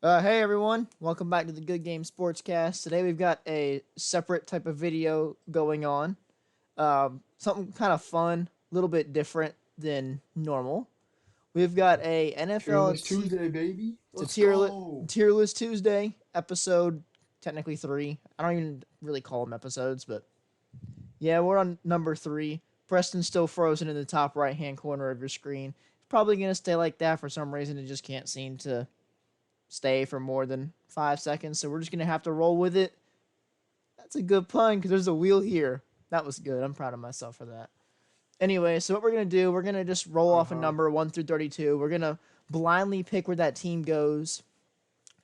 Hey everyone, welcome back to the Good Game Sportscast. Today we've got a separate type of video going on. Something kind of fun, a little bit different than normal. We've got a NFL Fearless Tuesday, baby. to Let's go. tier list Tuesday episode, technically 3. I don't even really call them episodes, but yeah, we're on number 3. Preston's still frozen in the top right hand corner of your screen. It's probably gonna stay like that for some reason. It just can't seem to stay for more than 5 seconds. So we're just gonna have to roll with it. That's a good pun because there's a wheel here. That was good. I'm proud of myself for that. Anyway, so what we're gonna do, we're gonna just roll Uh off a huh. number 1 through 32. We're gonna blindly pick where that team goes.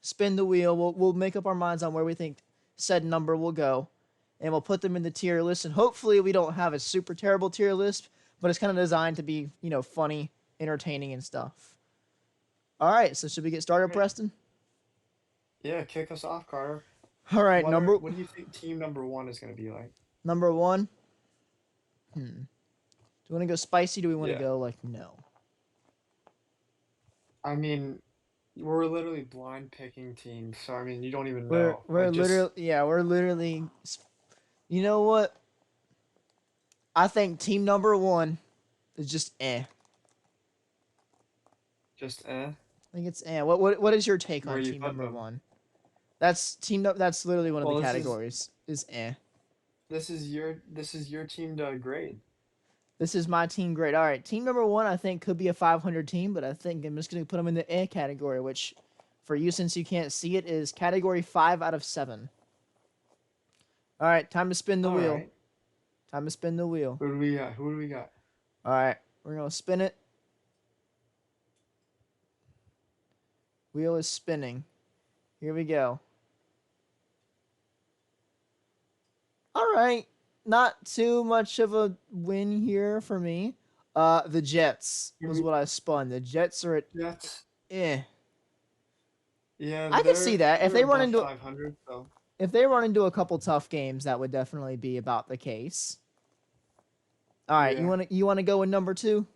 Spin the wheel. We'll make up our minds on where we think said number will go, and we'll put them in the tier list. And hopefully, we don't have a super terrible tier list, but it's kind of designed to be funny, entertaining, and stuff. All right, so should we get started, Right. Preston? Yeah, kick us off, Carter. All right, What are number what do you think team number one is gonna be like? number one. Do we want to go spicy? Do we want to Yeah. go like no? I mean, we're literally blind picking teams, so I mean you don't even We're know. we're Like just literally yeah we're literally. You know what? I think team number one is just eh. just eh. I think it's eh. What is your take Where are on you team putting number them? one? That's That's literally one of the Well, categories. Is eh. this is your team to grade. This is my team grade. All right, team number one I think could be a 500 team, but I think I'm just gonna put them in the eh category, which for you since you can't see it is category 5 out of 7. All right, time to spin the All wheel. right. Time to spin the wheel. Who do we got? Who do we got? All right, we're gonna spin it. Wheel is spinning. Here we go. All right, not too much of a win here for me. The Jets Who do was we, what I spun. The Jets are at Jets. eh. Yeah, I could see that they're above 500, so if they run into a couple tough games, that would definitely be about the case. All right, yeah. you want to go with number two?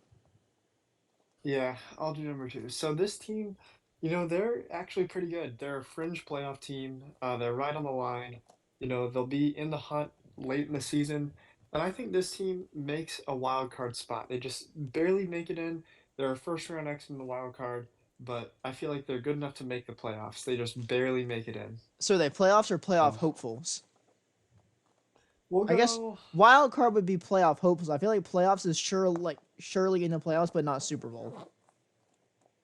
Yeah, I'll do number two. So this team, they're actually pretty good. They're a fringe playoff team. They're right on the line. They'll be in the hunt late in the season. And I think this team makes a wild card spot. They just barely make it in. They're a first round X in the wild card, but I feel like they're good enough to make the playoffs. They just barely make it in. So are they playoffs or playoff So hopefuls? we'll I guess go. wild card would be playoff hopefuls. I feel like playoffs is surely in the playoffs, but not Super Bowl.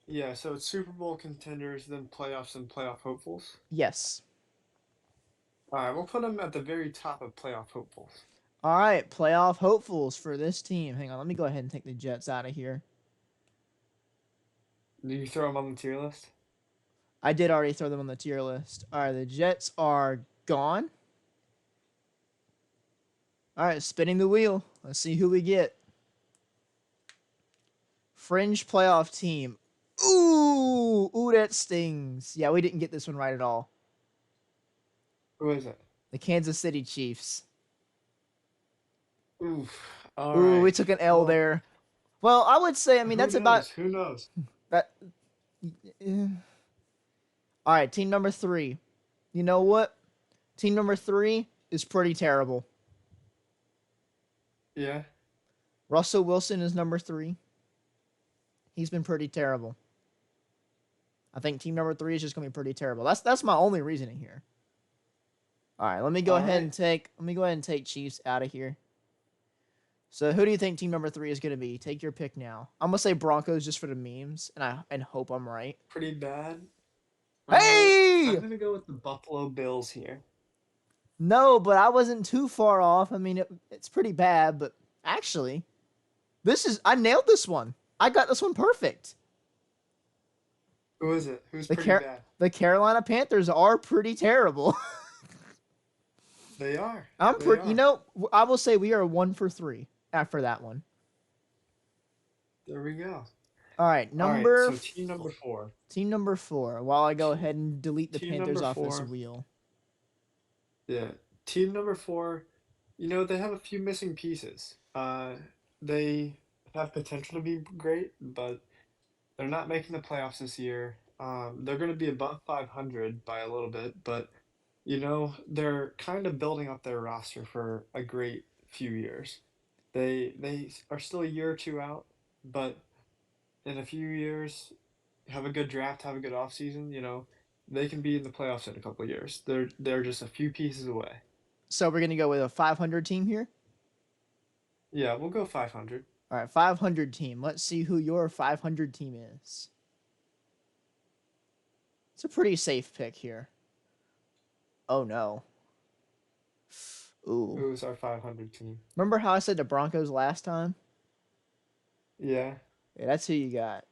Yeah, so it's Super Bowl contenders, then playoffs and playoff hopefuls. Yes. All right, we'll put them at the very top of playoff hopefuls. All right, playoff hopefuls for this team. Hang on, let me go ahead and take the Jets out of here. Do you throw them on the tier list? I did already throw them on the tier list. All right, the Jets are gone. All right, spinning the wheel. Let's see who we get. Fringe playoff team. Ooh, that stings. Yeah, we didn't get this one right at all. Who is it? The Kansas City Chiefs. Oof. All Ooh, we right. took an L Well, there. Well, I would say, I mean, who that's about knows? Who knows? that. eh. All right, team number three. You know what? Team number three is pretty terrible. Yeah. Russell Wilson is number three. He's been pretty terrible. I think team number three is just gonna be pretty terrible. That's my only reasoning here. All right, All right. let me go ahead and take Chiefs out of here. So who do you think team number three is gonna be? Take your pick now. I'm gonna say Broncos just for the memes, and hope I'm right. Pretty bad. I'm Hey, gonna go with the Buffalo Bills here. no, but I wasn't too far off. I mean, it's pretty bad, but actually, I nailed this one. I got this one perfect. Who is it? Who's The pretty Car- bad? the Carolina Panthers are pretty terrible. They are. I'm They pretty. are. I will say we are 1 for 3 after that one. There we go. All right, All right. So team number four. team number 4. While I go Team, ahead and delete the team Panthers number off this four. wheel. Yeah. Team number four. They have a few missing pieces. They have potential to be great, but they're not making the playoffs this year. They're going to be above 500 by a little bit, but they're kind of building up their roster for a great few years. They are still a year or two out, but in a few years, have a good draft, have a good offseason, they can be in the playoffs in a couple of years. They're just a few pieces away. So we're gonna go with a 500 team here. Yeah, we'll go 500. All right, 500 team. Let's see who your 500 team is. It's a pretty safe pick here. Oh no. Ooh. Who's our 500 team? Remember how I said the Broncos last time? Yeah. Yeah, that's who you got.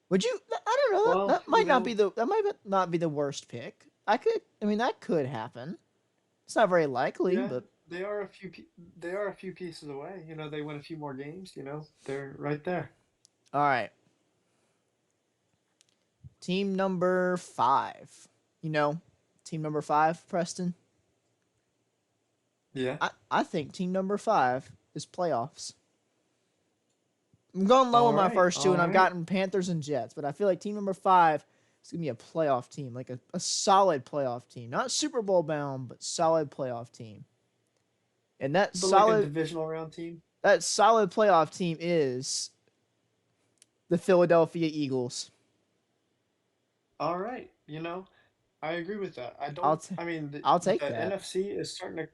Would you? I don't know. Well, That might not be the. That might not be the worst pick. I could. I mean, that could happen. It's not very likely, yeah, but they are they are a few pieces away. They win a few more games, they're right there. all right. Team number 5. You know, team number 5, Preston. Yeah. I think team number 5 is playoffs. I'm going low All on my right. first two, All and I've right. gotten Panthers and Jets, but I feel like team number 5 is gonna be a playoff team, like a solid playoff team, not Super Bowl bound, but solid playoff team. And But like a divisional round team. that solid playoff team is the Philadelphia Eagles. All right. I agree with that. I I'll don't. t- I mean, I'll take the that. NFC is starting to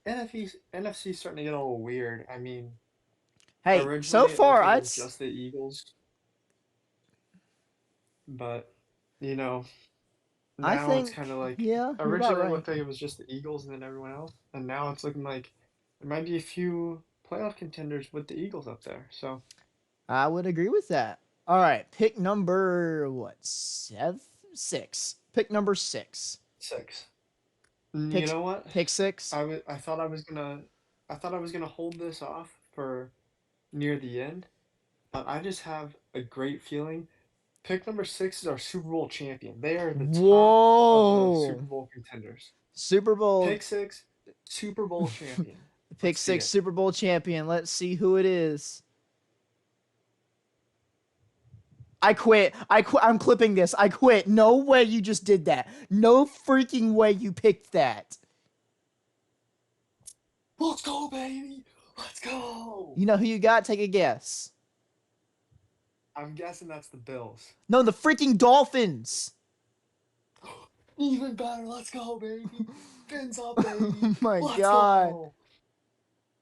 NFC is starting to get a little weird. I mean, Hey, so originally it looked far like it I'd was just the Eagles, but you know, I now it's kind think of like yeah, you're about originally it right. looked like it was just the Eagles and then everyone else, and now it's looking like there might be a few playoff contenders with the Eagles up there. So I would agree with that. All right, pick number what? 6. Pick number 6. 6. And you Pick know what? pick 6. I thought I was gonna hold this off for near the end, but I just have a great feeling. Pick number 6 is our Super Bowl champion. They are the top of the Super Whoa! Bowl contenders. Super Bowl Pick 6, Super Bowl champion. pick Let's see 6 it. Super Bowl champion. Let's see who it is. I quit. I'm clipping this. I quit. No way you just did that. No freaking way you picked that. Let's go, baby. Let's go. You know who you got? Take a guess. I'm guessing that's the Bills. No, the freaking Dolphins. Even better. Let's go, baby. Fins up, baby. Oh my Let's god. go.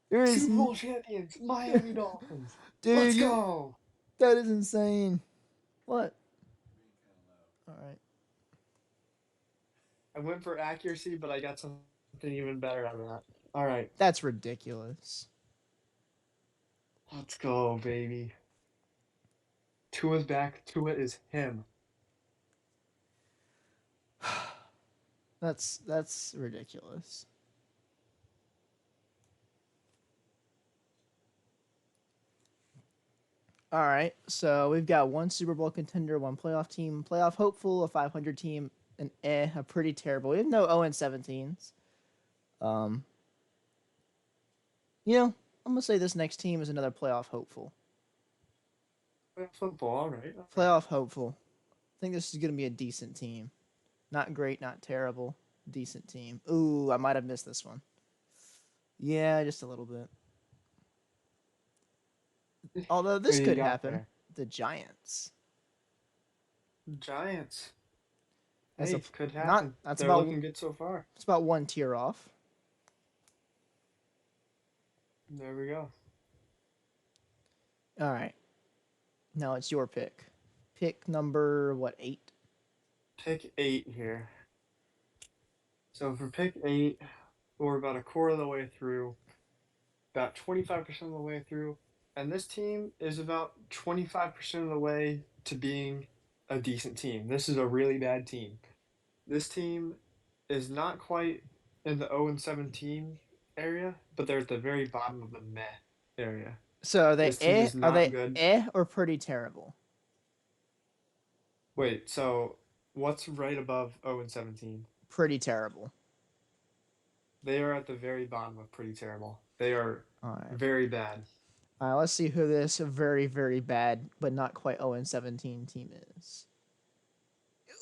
There is Super Bowl champions, Miami Dolphins. dude, Let's go. that is insane. What? All right. I went for accuracy, but I got something even better out of that. All right. That's ridiculous. Let's go, baby. Tua's back. Tua is him. That's ridiculous. All right. So we've got one Super Bowl contender, one playoff team, playoff hopeful, a 500 team, and a pretty terrible. We have no 0 and 17s. Um, I'm gonna say this next team is another playoff hopeful. Football. All right. All right. Playoff hopeful. I think this is gonna be a decent team. Not great, not terrible. Decent team. Ooh, I might have missed this one. Yeah, just a little bit. Although Who this you could got happen. there? The Giants. Giants. That's Hey, could not happen. that's They're about looking good so far. it's about one tier off. There we go. All right. Now it's your pick. Pick number what, 8? Pick 8 here. So for pick 8, we're about a quarter of the way through, about 25% of the way through, and this team is about 25% of the way to being a decent team. This is a really bad team. This team is not quite in the 0 and 17 area, but they're at the very bottom of the meh area. So are they This team is are not they good. or pretty terrible? Wait, so what's right above 0 and 17? Pretty terrible. They are at the very bottom of pretty terrible. They are All right. very bad. All right, let's see who this very very bad but not quite 0 and 17 team is.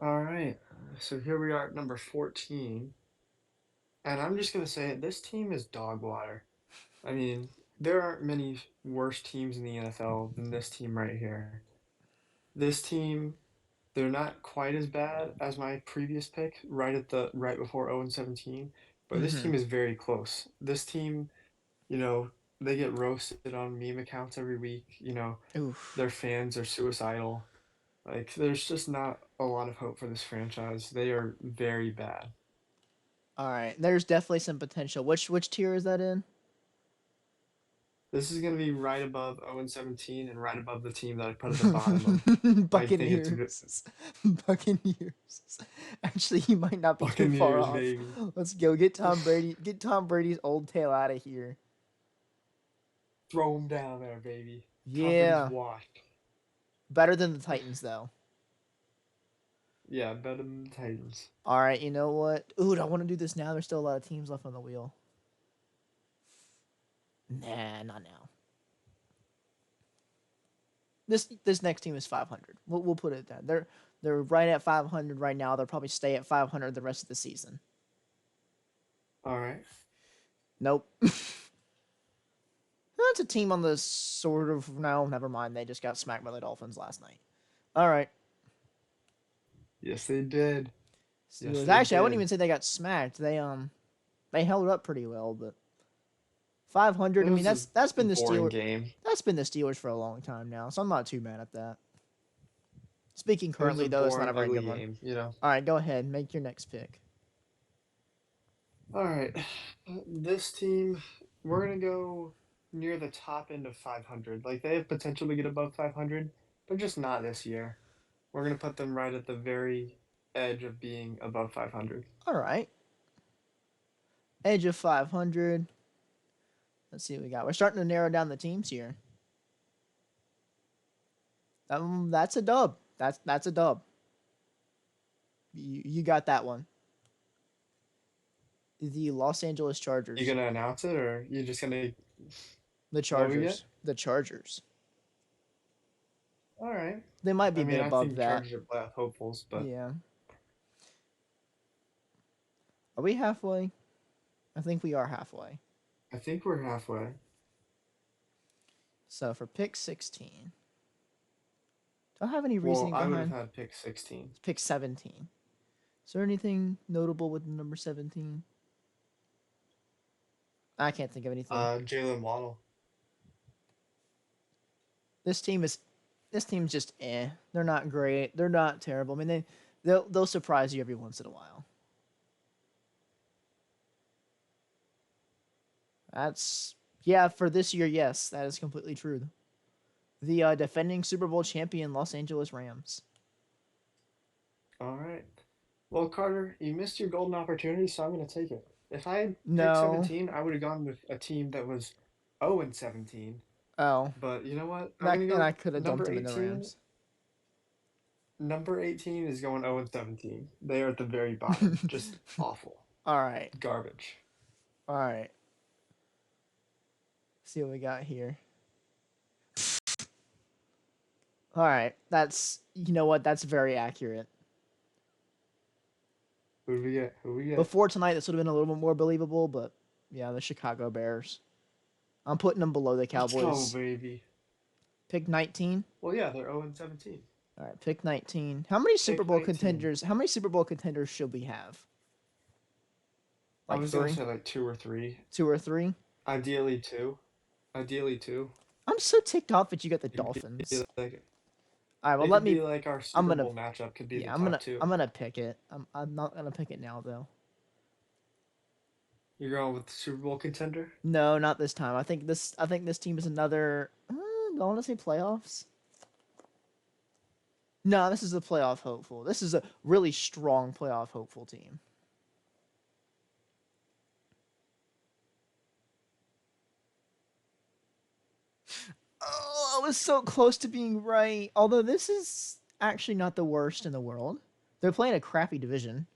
All right. So here we are at number 14. And I'm just going to say it. This team is dog water. I mean, there aren't many worse teams in the NFL than this team right here. This team, they're not quite as bad as my previous pick right before 0 and 17, but this Mm-hmm. team is very close. This team, you know, they get roasted on meme accounts every week. Oof. Their fans are suicidal. Like, there's just not a lot of hope for this franchise. They are very bad. All right. There's definitely some potential. Which tier is that in? This is going to be right above 0 and 17 and right above the team that I put at the bottom of. I think it's Buccaneers. Buccaneers. Actually, you might not be too far Buccaneers, off. baby. Let's go get Tom Brady. Get Tom Brady's old tail out of here. Throw him down there, baby. Tom Brady's Yeah. washed. Better than the Titans, though. Yeah, better than the Titans. All right. You know what? Ooh, I want to do this now. There's still a lot of teams left on the wheel. Nah, not now. This next team is 500. We'll put it at that. They're right at 500 right now. They'll probably stay at 500 the rest of the season. All right. Nope. That's a team on the sort of no, never mind. They just got smacked by the Dolphins last night. All right. Yes, they did. Yes, Steelers. they Actually, I wouldn't did. even say they got smacked. They held up pretty well, but 500. It I mean, was a that's been the boring Steelers. game. That's been the Steelers for a long time now, so I'm not too mad at that. Speaking It was currently a though, it's not boring, a very ugly good one. game. All right, go ahead, make your next pick. All right. This team, we're going to go near the top end of 500. Like, they have potential to get above 500, but just not this year. We're going to put them right at the very edge of being above 500. All right, edge of 500. Let's see what we got. We're starting to narrow down the teams here. That's a dub. That's a dub. You got that one. The Los Angeles You Chargers. going to announce it, or you just going to The what we get? Chargers. The Chargers. All right. They might be I a mean, bit I above think that. Chargers are playoff hopefuls, but Yeah. Are we halfway? I think we are halfway. I think we're halfway. So for pick 16, do I have any Well, reasoning I would have behind had pick 16. pick 17? Is there anything notable with number 17? I can't think of anything. Jalen Waddle. This team is this team's just eh. They're not great. They're not terrible. I mean they'll surprise you every once in a while. That's yeah, for this year, yes, that is completely true. The defending Super Bowl champion Los Angeles Rams. All right. Well, Carter, you missed your golden opportunity, so I'm going to take it. If I had picked No. 17, I would have gone with a team that was 0 and 17. Oh. But you know what? I'm That going to and go I could have dumped number him in the 18. Rams. Number 18 is going 0 and 17. They are at the very bottom. Just awful. All right. Garbage. All right. See what we got here. All right. That's you know what? That's very accurate. Who do we get? Who do we get? Before tonight, this would have been a little bit more believable, but yeah, the Chicago Bears. I'm putting them below the Let's go, Cowboys. baby. Pick 19. Well, yeah, they're 0 and 17. All right, pick 19. How many Super Pick Bowl 19. contenders? How many Super Bowl contenders should we have? I Like was going to three, say like 2 or 3. 2 or 3. Ideally 2. Ideally 2. I'm so ticked off that you got the It'd be Dolphins. like All right, well It let could me. be like our I'm Super gonna. Bowl matchup could be the Yeah, top two. I'm gonna pick it. I'm not gonna pick it now though. You're going with the Super Bowl contender? No, not this time. I think this team is another. Do I want to say playoffs? No, this is a playoff hopeful. This is a really strong playoff hopeful team. Oh, I was so close to being right. Although this is actually not the worst in the world. They're playing a crappy division.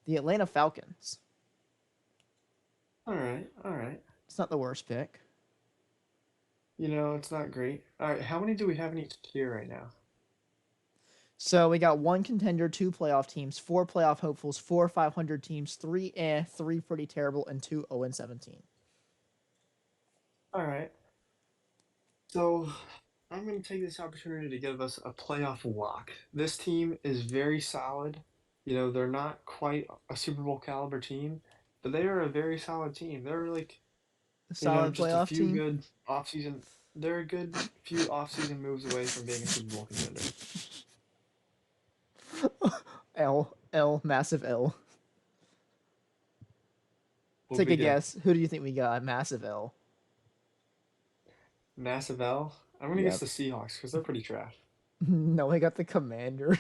The Atlanta Falcons. All right, all right. It's not the worst pick. It's not great. All right, how many do we have in each tier right now? So we got one contender, two playoff teams, four playoff hopefuls, four 500 teams, three three pretty terrible, and two 0-17. All right. So I'm going to take this opportunity to give us a playoff lock. This team is very solid. You know, they're not quite a Super Bowl caliber team, but they are a very solid team. They're like, A you know, solid just a playoff few team. good offseason. They're a good few offseason moves away from being a Super Bowl contender. L, massive L. What Take we a get? guess. Who do you think we got? Massive L. Massive L. I'm going to guess Yep. the Seahawks because they're pretty trash. No, we got the Commanders.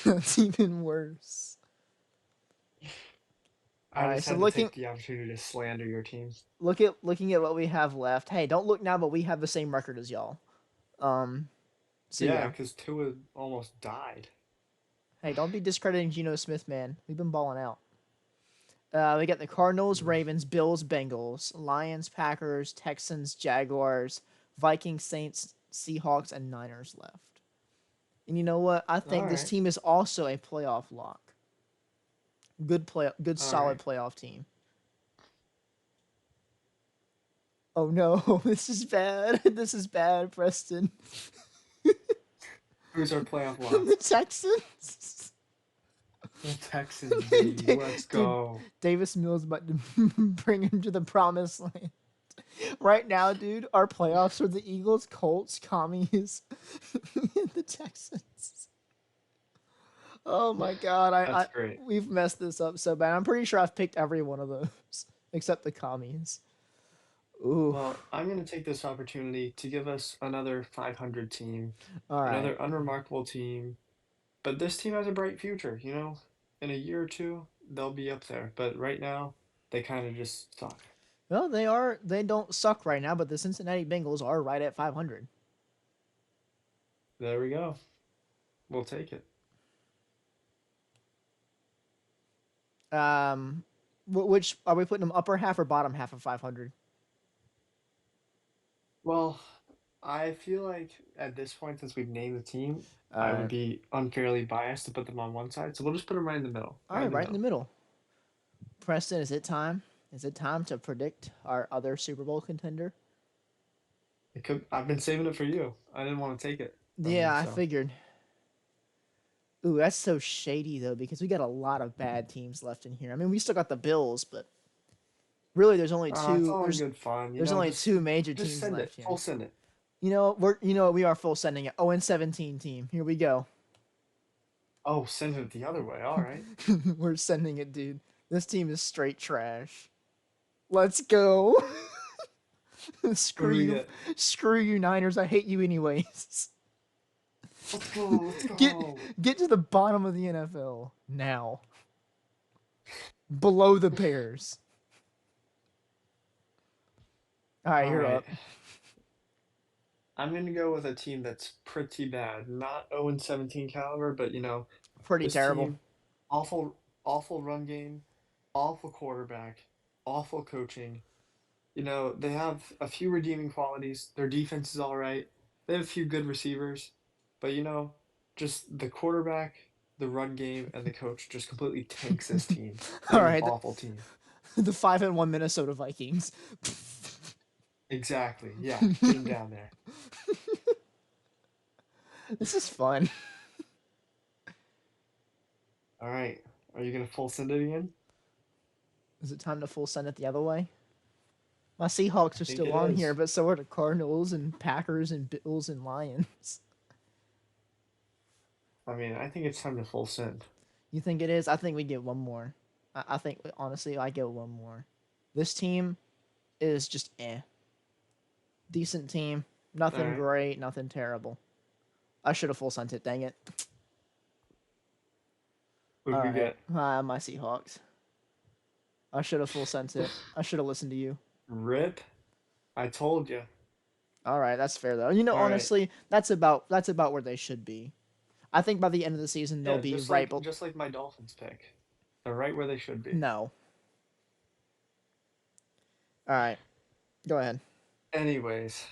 That's even worse. All I right, just so had to take the opportunity to slander your team. looking at what we have left. Hey, don't look now, but we have the same record as y'all. Um, so Yeah, yeah. because Tua almost died. Hey, don't be discrediting Geno Smith, man. We've been balling out. We got the Cardinals, Ravens, Bills, Bengals, Lions, Packers, Texans, Jaguars, Vikings, Saints, Seahawks, and Niners left. And you know what? I All think this right. team is also a playoff lock. Good All solid right. playoff team. Oh no, this is bad. This is bad, Preston. Who's our playoff lock? The Texans. The Texans, baby. Let's Dude, go. Davis Mills about to bring him to the promised land. Right now, dude, our playoffs are the Eagles, Colts, Commies, and the Texans. Oh my god, I That's great. we've messed this up so bad. I'm pretty sure I've picked every one of those except the Commies. Ooh, Well, I'm going to take this opportunity to give us another 500 team, all right. another unremarkable team. But this team has a bright future, you know? In a year or two, they'll be up there. But right now, they kind of just suck. Well, they don't suck right now, but the Cincinnati Bengals are right at 500. There we go. We'll take it. Which are we putting them upper half or bottom half of 500? Well, I feel like at this point, since we've named the team, All I would right. be unfairly biased to put them on one side. So we'll just put them right in the middle. All Right right, in the right in the middle. middle. Preston, is it time? Is it time to predict our other Super Bowl contender? It could. I've been saving it for you. I didn't want to take it from you, Yeah, I so. figured. Ooh, that's so shady though because we got a lot of bad teams left in here. I mean, we still got the Bills, but really there's only It's two all in good fun, you there's know. only two major Just teams send it. left here. Full send it. We are full sending it. 0-17 team. Here we go. Oh, send it the other way. All right. We're sending it, dude. This team is straight trash. Let's go. Who screw do we you. get? Screw you Niners. I hate you anyways. Let's go. Let's Get go. get to the bottom of the NFL now. Below the Bears. All right, All you're right. up. I'm gonna go with a team that's pretty bad. Not 0-17 caliber, but you know, Pretty this terrible. team, awful, awful run game, awful quarterback, awful coaching. You know, they have a few redeeming qualities. Their defense is all right. They have a few good receivers, but you know, just the quarterback, the run game, and the coach just completely tanks this team. They All have an right, awful team. the 5-1 Minnesota Vikings. Exactly. Yeah, get them down there. This is fun. All right. Are you gonna full send it again? Is it time to full send it the other way? My Seahawks I are think still it on here, is. but so are the Cardinals and Packers and Bills and Lions. I mean, I think it's time to full send. You think it is? I think we get one more. I think honestly, I get one more. This team is just decent team. All Nothing right. great, nothing terrible. I should have full sent it. Dang it. Who do All we right, get? my Seahawks. I should have full sent it. I should have listened to you. Rip. I told you. All right, that's fair though. All right. Honestly, that's about where they should be. I think by the end of the season they'll Yeah, be just right. like But just like my Dolphins pick. They're right where they should be. no. All right, go ahead. Anyways,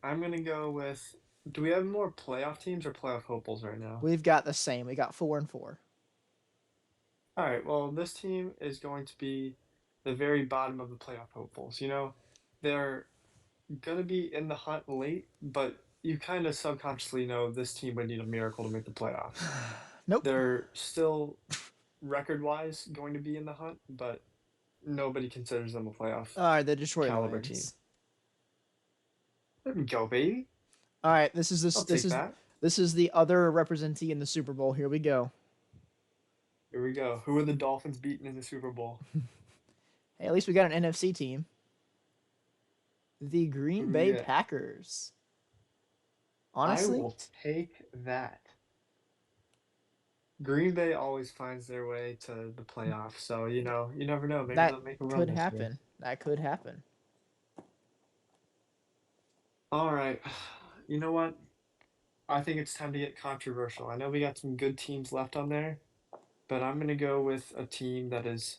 I'm gonna go with Do we have more playoff teams or playoff hopefuls right now? We've got the same. We got 4-4. All right. Well, this team is going to be the very bottom of the playoff hopefuls. They're gonna be in the hunt late, but you kind of subconsciously know this team would need a miracle to make the playoffs. Nope. They're still record-wise going to be in the hunt, but nobody considers them a playoff All right, the Detroit caliber team. Lions. There we go, baby. All right, this is this I'll this take is that. this is the other representee in the Super Bowl. Here we go. Here we go. Who are the Dolphins beating in the Super Bowl? Hey, at least we got an NFC team. The Who Green do we Bay get? Packers. I Honestly, will take that. Green Bay always finds their way to the playoffs, so you never know. Maybe that they'll make a run could this year. happen. That could happen. All right. You know what? I think it's time to get controversial. I know we got some good teams left on there, but I'm going to go with a team that is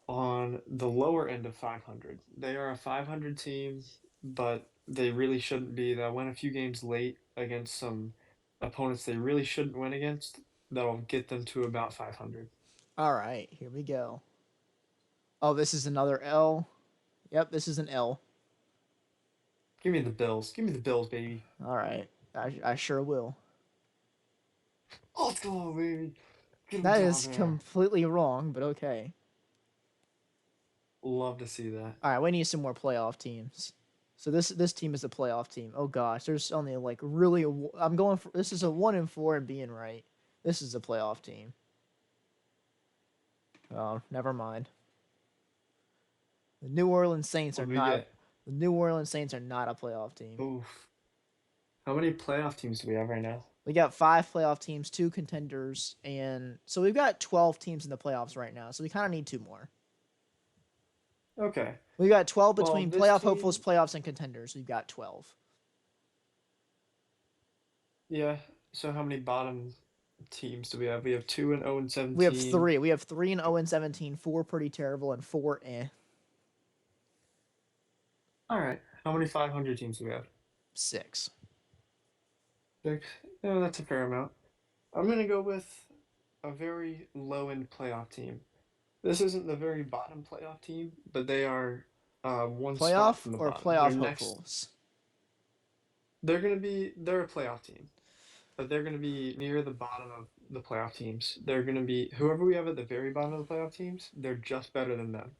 on the lower end of 500. They are a 500 team, but they really shouldn't be. They'll win a few games late against some opponents they really shouldn't win against. That'll get them to about 500. All right, here we go. Oh, this is another L. Yep, this is an L. Give me the Bills. Give me the Bills, baby. All right, I sure will. Oh, let's go, baby. Get them That down is there. completely wrong, but okay. Love to see that. All right, we need some more playoff teams. So this team is a playoff team. Oh gosh, there's only like really. I'm going for this is a 1-4 and being right. This is a playoff team. Oh, never mind. The New Orleans Saints are What do we not. get? The New Orleans Saints are not a playoff team. Oof. How many playoff teams do we have right now? We got 5 playoff teams, 2 contenders, and so we've got 12 teams in the playoffs right now. So we kind of need 2 more. Okay. We got 12 Well, between this playoff team, hopefuls, playoffs, and contenders. We've got 12. yeah. So how many bottom teams do we have? We have 2 and 0 and We have 17. 3. We have 3 and 0 and 17, 4 pretty terrible, and 4 eh. All right. How many 500 teams do we have? 6. 6. Yeah, that's a fair amount. I'm gonna go with a very low end playoff team. This isn't the very bottom playoff team, but they are one spot Playoff from the or bottom. They're playoff next. hopefuls? They're a playoff team, but they're gonna be near the bottom of the playoff teams. They're gonna be whoever we have at the very bottom of the playoff teams. They're just better than them.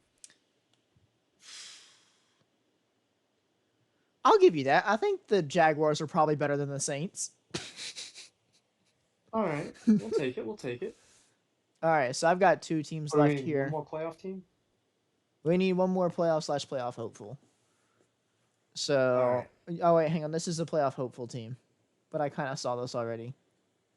I'll give you that. I think the Jaguars are probably better than the Saints. All right, we'll take it. We'll take it. All right, so I've got 2 teams What do we left need? One here. more playoff team. We need one more playoff/playoff hopeful. All So, right. oh wait, hang on. This is a playoff hopeful team, but I kind of saw this already.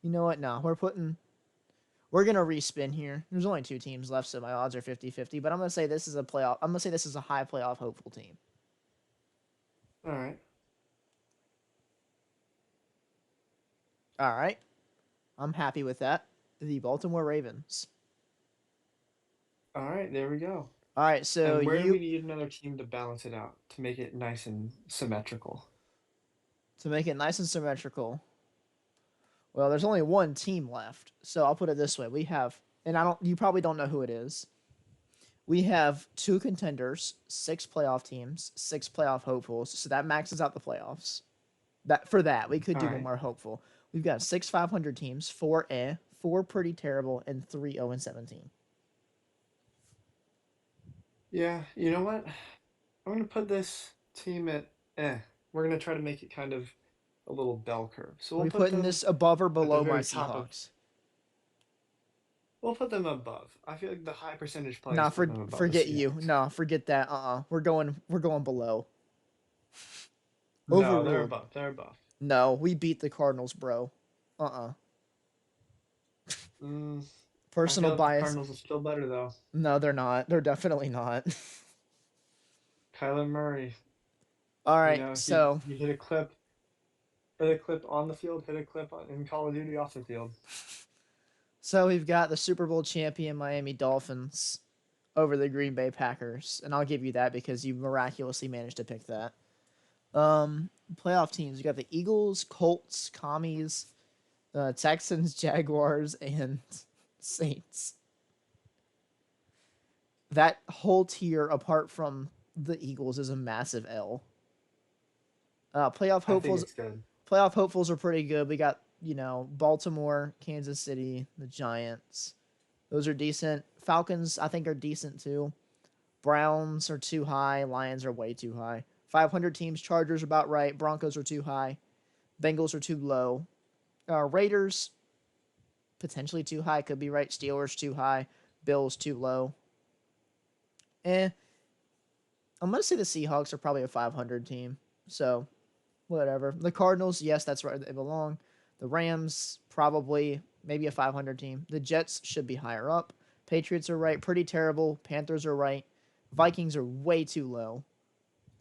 You know what? No, we're gonna respin here. There's only 2 teams left, so my odds are 50-50. But I'm gonna say this is a playoff. I'm gonna say this is a high playoff hopeful team. All right. All right, I'm happy with that. The Baltimore Ravens. All right. There we go. All right, so And where do we you need another team to balance it out to make it nice and symmetrical? to make it nice and symmetrical. Well, there's only one team left, so I'll put it this way: we have, and I don't. You probably don't know who it is. We have 2 contenders, 6 playoff teams, 6 playoff hopefuls. So that maxes out the playoffs. That for that we could All do one right. more hopeful. We've got 6 500 teams, 4 eh, 4 pretty terrible, and 3 0 and 17. Yeah. You know what? I'm gonna put this team at eh. We're gonna try to make it kind of a little bell curve. So Are we'll we put putting them this above or at the below my very top of. Seahawks? We'll put them above. I feel like the high percentage Nah, players put them above the forget you. Seahawks. No, forget that. We're going below. No, they're Overruled. above. They're above. No, we beat the Cardinals, bro. Mm, I Personal feel like the bias. Cardinals are still better though. No, they're not. They're definitely not. Kyler Murray, All you right, know, so he hit a clip on the field, hit a clip in Call of Duty off the field. we've got the Super Bowl champion Miami Dolphins over the Green Bay Packers, and I'll give you that because you miraculously managed to pick that. playoff teams. You got the Eagles, Colts, Commies, Texans, Jaguars, and Saints. That whole tier, apart from the Eagles, is a massive L. Playoff I think hopefuls, it's good. playoff hopefuls are pretty good. We got Baltimore, Kansas City, the Giants. Those are decent. Falcons, I think, are decent too. Browns are too high. Lions are way too high. 500 teams. Chargers are about right. Broncos are too high. Bengals are too low. Raiders potentially too high. Could be right. Steelers too high. Bills too low. Eh. I'm gonna say the Seahawks are probably a 500 team. So whatever. The Cardinals, yes, that's right. They belong. The Rams, probably maybe a 500 team. The Jets should be higher up. Patriots are right. Pretty terrible. Panthers are right. Vikings are way too low.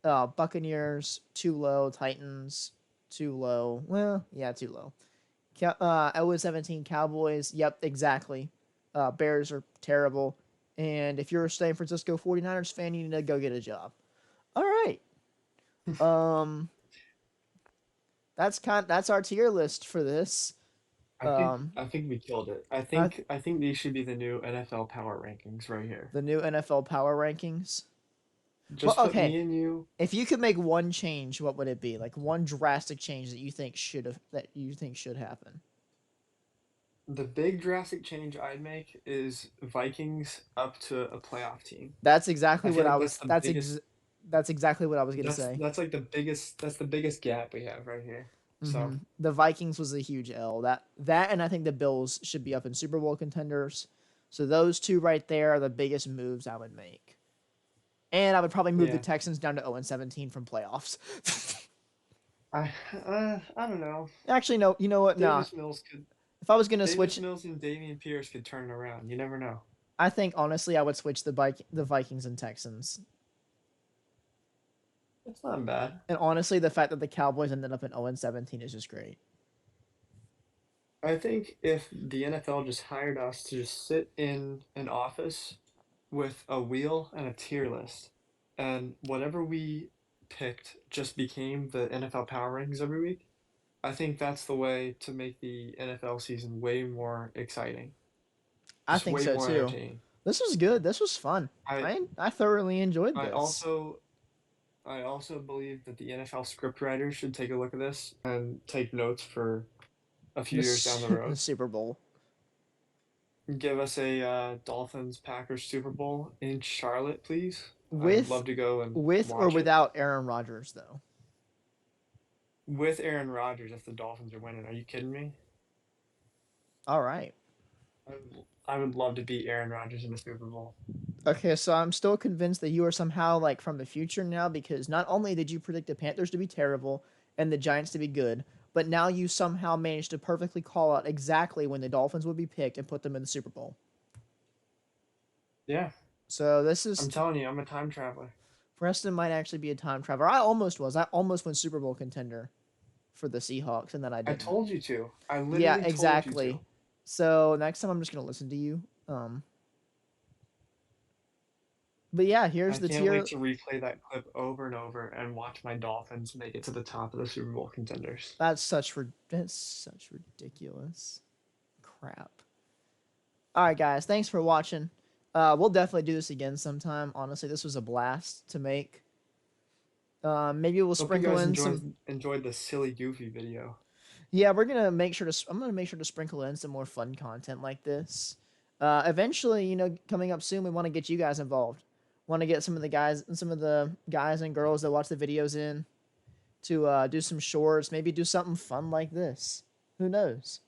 Buccaneers, too low. Titans, too low. Well, yeah, too low. 0-17 Cowboys, yep, exactly. Bears are terrible. And if you're a San Francisco 49ers fan, you need to go get a job. All right. Um, that's our tier list for this. I think Um, I think we killed it. I I, think I think these should be the new NFL power rankings right here. the new NFL power rankings. Well, Just put okay. me and you. If you could make one change, what would it be? Like one drastic change that you think should happen. The big drastic change I'd make is Vikings up to a playoff team. That's exactly I feel what I like was. That's exactly what I was gonna that's say. that's like the biggest gap we have right here. So The Vikings was a huge L. That and I think the Bills should be up in Super Bowl contenders. So those two right there are the biggest moves I would make. And I would probably move the yeah, Texans down to 0-17 from playoffs. I don't know. Actually, no. You know what? Nah. Davis Mills could If I was gonna Davis switch, Mills and Damian Pierce could turn it around. You never know. I think honestly, I would switch the Vikings and Texans. It's not bad. And honestly, the fact that the Cowboys ended up in 0-17 is just great. I think if the NFL just hired us to just sit in an office with a wheel and a tier list, and whatever we picked just became the NFL power rankings every week, I think that's the way to make the NFL season way more exciting, I just think way so more too. entertaining. This was good. This was fun. I I thoroughly enjoyed I this. also I also believe that the NFL scriptwriters should take a look at this and take notes for a few years down the The road. Super Bowl Give us a Dolphins Packers Super Bowl in Charlotte, please. I'd with love to go and with or watch it without Aaron Rodgers though. with Aaron Rodgers if the Dolphins are winning. Are you kidding me? All right. I would love to beat Aaron Rodgers in the Super Bowl. Okay, so I'm still convinced that you are somehow like from the future now because not only did you predict the Panthers to be terrible and the Giants to be good, but now you somehow managed to perfectly call out exactly when the Dolphins would be picked and put them in the Super Bowl. Yeah, So this I'm is telling you, I'm a time traveler. Preston might actually be a time traveler. I almost was. I almost went Super Bowl contender for the Seahawks, and then I I didn't. told you to. I Yeah, literally told you exactly. to. So next time I'm just gonna listen to you. But yeah, here's I the can't tier. wait to replay that clip over and over and watch my Dolphins make it to the top of the Super Bowl contenders. That's such ridiculous crap. All right, guys, thanks for watching. We'll definitely do this again sometime. Honestly, this was a blast to make. Maybe we'll Hope you sprinkle guys in some. enjoyed the silly goofy video. Yeah, we're gonna make sure to. I'm gonna make sure to sprinkle in some more fun content like this. Eventually, coming up soon, we want to get you guys involved. Want to get some of the guys and girls that watch the videos in to do some shorts. Maybe do something fun like this. Who knows?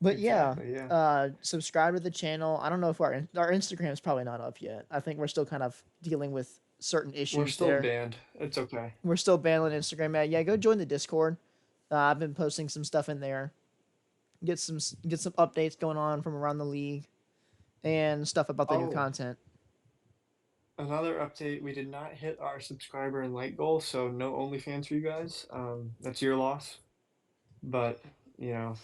But yeah, Exactly, yeah. subscribe to the channel. I don't know if our Instagram is probably not up yet. I think we're still kind of dealing with certain We're issues still there. banned. It's okay. We're still battling Instagram. Yeah, go join the Discord. I've been posting some stuff in there. Get some updates going on from around the league and stuff about the new Oh, content. another update. We did not hit our subscriber and like goal, so no OnlyFans for you guys. That's your loss. But, you know,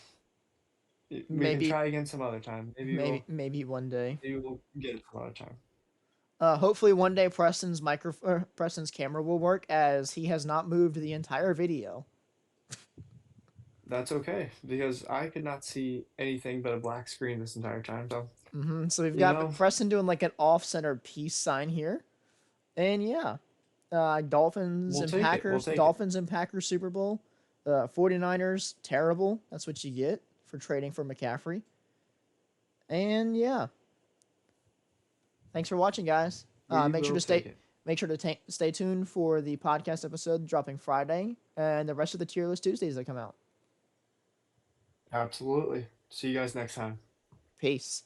we can Maybe try again some other time. Maybe maybe one day. we'll get it some other time. Hopefully one day Preston's camera will work, as he has not moved the entire video. That's okay because I could not see anything but a black screen this entire time. So, So we've you got know, Preston doing like an off-center peace sign here, and yeah, Dolphins we'll and take it. We'll Packers, take it. Dolphins and Packers Super Bowl. 49ers terrible. That's what you get for trading for McCaffrey. And yeah, thanks for watching, guys. We Make sure will to take it. stay tuned for the podcast episode dropping Friday and the rest of the tier list Tuesdays that come out. Absolutely. See you guys next time. Peace.